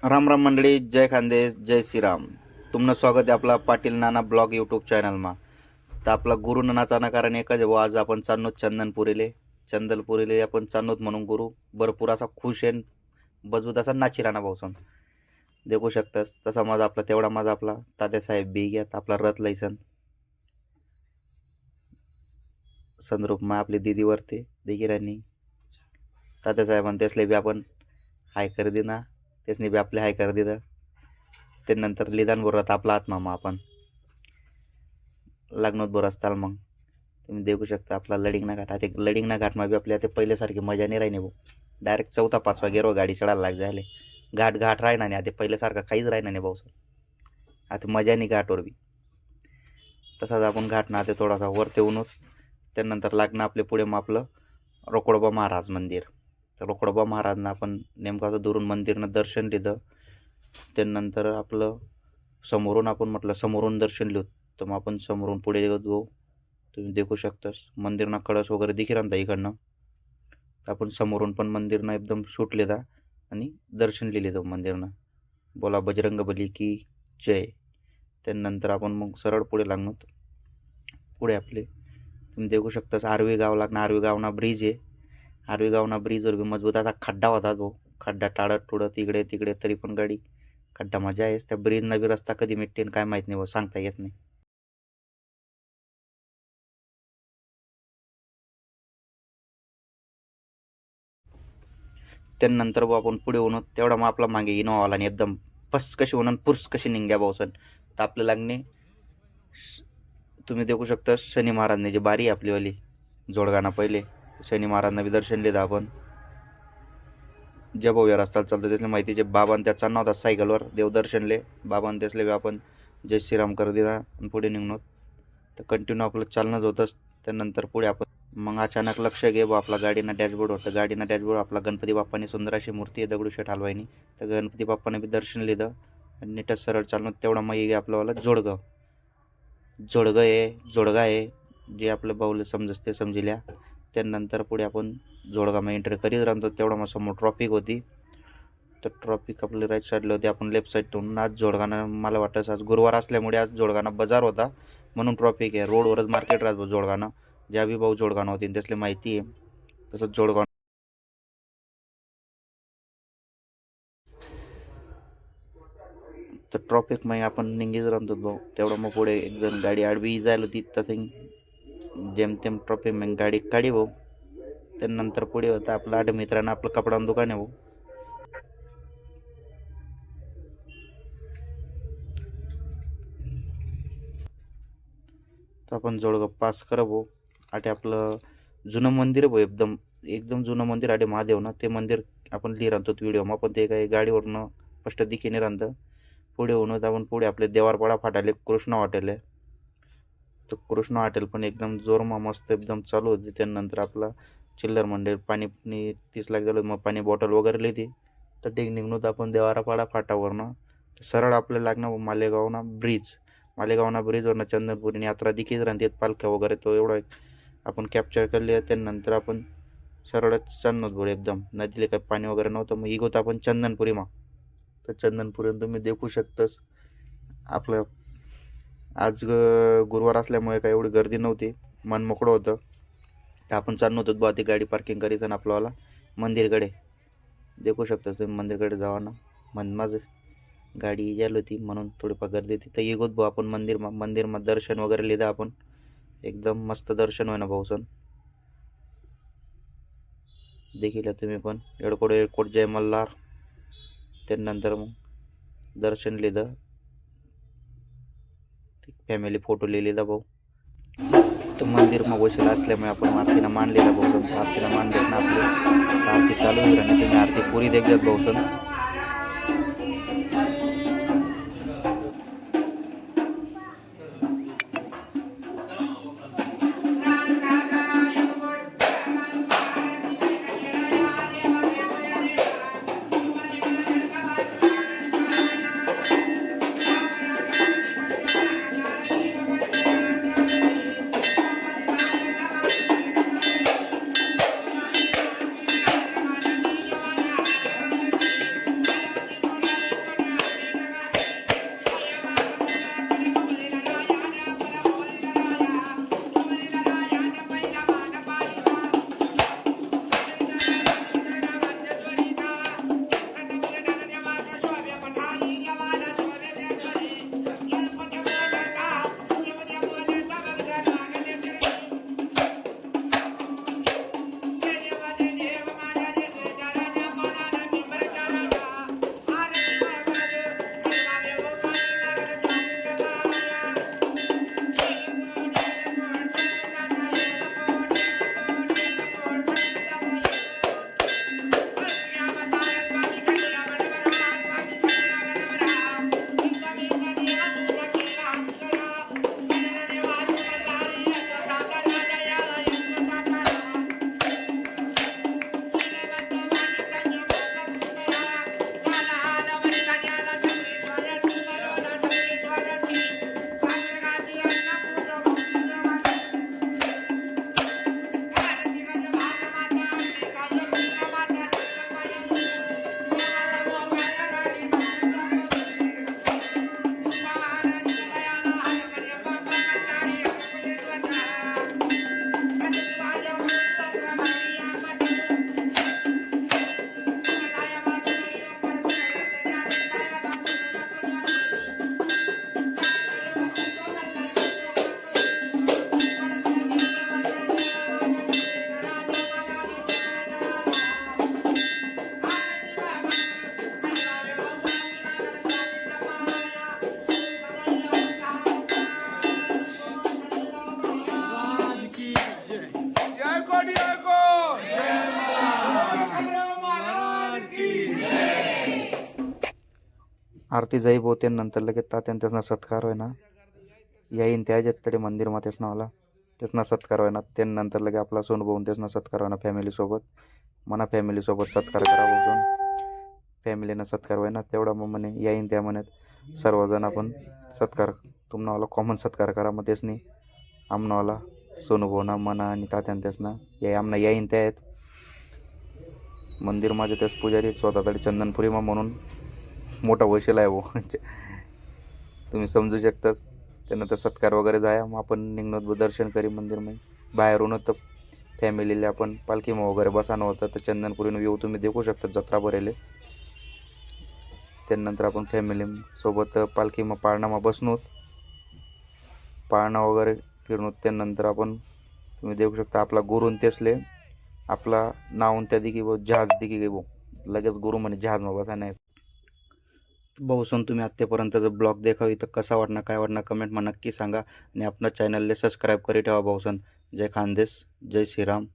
राम राम मंडळी, जय खानदेश, जय श्रीराम. तुमनं स्वागत आहे आपला पाटील नाना ब्लॉग यूट्यूब चॅनलमा. तर आपला गुरु नाचाना कारण एकच आहे आज आपण चाललोत चंदनपुरीले आपण चाललोत म्हणून गुरु भरपूर असा खुश आहे, बजबूत असा नाची राणा भाऊसन देखू शकतास. तसा माझा आपला तेवढा माझा आपला तात्यासाहेब बी घ्यात आपला रथ लैसन संद्रूप मा आपली दीदीवरती देखीरांनी तात्यासाहेबांनी त्यासले बी आपण हाय कर दिना, त्यासनी बी आपले हाय कर दिलं. त्यानंतर लिदान बोलत आपला आत्मा आपण लग्नात बोर असताल मग तुम्ही देखू शकता आपला लडिंगना घाट. आता लडिंगना घाटमा बी आपल्या ते पहिल्यासारखी मजा नाही राहिली भाऊ. डायरेक्ट चौथा पाचवा गेरो गाडी चढायला लाग झाले. घाट राहिना नाही आता पहिल्यासारखं काहीच राहिना नाही भाऊ. आता मजा नाही घाटवर बी. तसाच आपण घाट ना ते थोडासा वरते येऊन त्यानंतर लागणं आपले पुढे मग आपलं रोकडोबा महाराज मंदिर. तर रोकडोबा महाराजना आपण नेमकं असं दुरून मंदिरनं दर्शन लिहिलं. त्यानंतर आपलं समोरून आपण म्हटलं समोरून दर्शन लिहू, तर मग आपण समोरून पुढे गेलो. तुम्ही देखू शकतास मंदिरना कळस वगैरे दिखी राहता इकडनं. आपण समोरून पण मंदिरनं एकदम शूट लिहिला आणि दर्शन लिहिले मंदिरनं. बोला बजरंग बली की जय. त्यानंतर आपण मग सरळ पुढे लागणार. पुढे आपले तुम्ही देखू शकतास आर्वी गाव लागणार. आर्वी गावना ब्रिज आहे. आर्वी गावना ब्रिजवर बी मजबूत असा खड्डा होता तो. खड्डा टाळत टुळत इकडे तिकडे तरी पण गाडी खड्डा मजा आहेस. त्या ब्रिजना बी रस्ता कधी मिटतेन काय माहीत नाही, सांगता येत नाही. त्यानंतर भाऊ आपण पुढे होऊन तेवढा मग आपला मागे इनोवा आला आणि एकदम पस कशी होणार पुर्स कशी निघ्या भाऊसन. तर आपल्या लागणे तुम्ही देखू शकता शनी महाराजने जी बारी आपलीवाली जोडगाणा पहिले शनी महाराजना बी दर्शन लिहिलं आपण. जे भाऊ या रस्त्याला चालतं त्यातली माहिती जे बाबांनी त्याचा नव्हता सायकलवर देवदर्शनले बाबांनी त्यासले आपण जय श्रीराम कर दिला आणि पुढे निघणं. तर कंटिन्यू आपलं चालणंच होतंच. त्यानंतर पुढे आपण मग अचानक लक्ष घे बा आपला गाडीनं डॅशबोर्ड होतं. गाडीनं डॅशबोर्ड आपला गणपती बाप्पानी सुंदर अशी मूर्ती आहे दगडूशेठ हलवाईनी. तर गणपती बाप्पाने बी दर्शन लिहिलं आणि नीटच सरळ चालणं. तेवढा मग ये आपल्यावाला जोडगा आहे जे आपलं बाऊला समजते समजिल्या. त्यानंतर पुढे आपण जोडगाव एंट्री करीत राहतो. तेवढा मग समोर ट्रॉफिक होती. तर ट्रॉफिक आपली राईट साईडला होती. आपण लेफ्ट साईडतून आज जोडगाणं मला वाटतं आज गुरुवार असल्यामुळे आज जोडगाणं बाजार होता म्हणून ट्रॉफिक आहे. रोडवरच मार्केट राहतो जोडगाणं. ज्या बी भाऊ जोडगाणं होती त्यासले माहिती आहे. तसंच जोडगाव तर ट्रॉफिक मग आपण निघीत राहतो भाऊ. तेवढं मग पुढे एक जण गाडी आडवी जायला होती तसं जेमतेम ट्रॉफिक मग गाडी काढी भाऊ. त्यानंतर पुढे होतं आपलं आठ मित्रांना आपलं कपड्यानं दुकान आहे भाऊ. तर आपण जोडगाव पास करा भाऊ. आटे आपलं जुनं मंदिर आहे भाऊ. एकदम एकदम जुनं मंदिर आटे महादेव ना ते मंदिर आपण लिहि राहतो व्हिडिओ पण ते काही गाडीवरनं स्पष्ट दिखीने राहतं. पुढे होऊन आपण पुढे आपले देवारपाडा फाटाले कृष्ण हॉटेल आहे. तर कृष्ण हॉटेल पण एकदम जोरमा मस्त एकदम चालू होती. त्यानंतर आपला चिल्लर मंदिर पाणी 30 लाख झालं मग पाणी बॉटल वगैरे लिहिली. तर ते निघणं आपण देवारापाडा फाटावरनं सरळ आपल्याला लागणं मालेगावना ब्रिजवरनं चंदनपुरी यात्रा दिखीच राहते पालख्या वगैरे. तो एवढा आपण कॅप्चर केले. त्यानंतर आपण सरळच चालणंच बोल एकदम नदीला काही पाणी वगैरे नव्हतं. मग इगोत आपण चंदनपुरीमा. तर चंदनपुरी तुम्ही देखू शकतास आपलं आज गुरुवार असल्यामुळे काही एवढी गर्दी नव्हती, मन मोकळं होतं. तर आपण चाललो होतो बा ती गाडी पार्किंग करायचं आणि आपल्याला मंदिरकडे देखू शकता तुम्ही मंदिरकडे जावा ना. माझं गाडी यायला होती म्हणून थोडीफार गर्दी होती. तर येगोत भाऊ आपण मंदिरमा दर्शन वगैरे लिहिलं आपण. एकदम मस्त दर्शन होय ना भाऊसन. देखील तुम्ही पण एडकोट जय मल्हार. त्यानंतर मग दर्शन लिहिलं. फॅमिली फोटो लिहिलेला भाऊ. तर मंदिर मग बसेल असल्यामुळे आपण आरतीनं मांडलेला भाऊसन. आरतीनं मांडले ना आपली आरती चालू होईल आणि तुम्ही आरती पुरी देखत भाऊसन. आरती जाई बोते नंतर लगेच तात्यान त्यासना सत्कार होय ना येईन त्या जेत तडे मंदिरमा त्यासना आला त्यासना सत्कार होय ना त्यानंतर लगे आपला सोन बघून त्यासना सत्कार होय ना फॅमिलीसोबत मना फॅमिलीसोबत सत्कार करा बसून फॅमिलीनं सत्कार होय ना तेवढा मग म्हणे येईन त्या म्हणत सर्वजण आपण सत्कार तुम्हाला कॉमन सत्कार करा मग त्यासनी आमनावाला सोनू भाऊना मना आणि तात्यान त्यासना ये आमना येईन त्या आहेत मंदिर माझे त्यास पुजारी स्वतः तरी चंदनपुरीमा म्हणून मोठा वशील आहे भाऊ तुम्ही समजू शकता त्यांना तर सत्कार वगैरे जाया मग आपण निघणं दर्शन करी मंदिरमध्ये बाहेरून तर फॅमिलीला आपण पालखीमा वगैरे बसानं होतं तर चंदनपुरीनं येऊ तुम्ही देखू शकता जत्रा भरेले त्यानंतर आपण फॅमिली सोबत पालखीमा पाळणामा बसणूत पाळणा वगैरे फिरणूत त्यानंतर आपण तुम्ही देखू शकता आपला गुरुन तेसले आपला नावून त्या दिगी जहाज दिगी गे भाऊ लगेच गुरु म्हणे जहाजमा बसा नाही भाऊ सण तुम्ही आत्तापर्यंत ब्लॉग देखावी तर कसा वाटणार काय वाटणार कमेंटमा नक्की सांगा आणि आपल्या चॅनलला सबस्क्राईब करी ठेवा भाऊ सण जय खानदेश जय श्रीराम